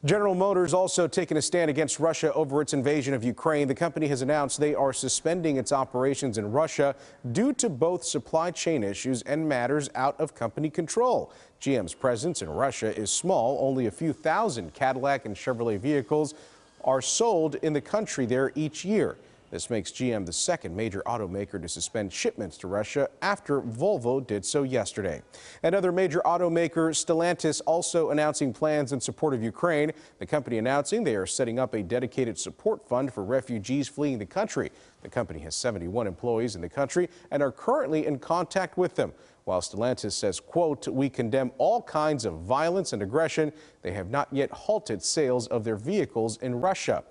General Motors also taking a stand against Russia over its invasion of Ukraine. The company has announced they are suspending its operations in Russia due to both supply chain issues and matters out of company control. GM's presence in Russia is small. Only a few thousand Cadillac and Chevrolet vehicles are sold in the country there each year. This makes GM the second major automaker to suspend shipments to Russia after Volvo did so yesterday. Another major automaker, Stellantis, also announcing plans in support of Ukraine. The company announcing they are setting up a dedicated support fund for refugees fleeing the country. The company has 71 employees in the country and are currently in contact with them. While Stellantis says, quote, "We condemn all kinds of violence and aggression," they have not yet halted sales of their vehicles in Russia.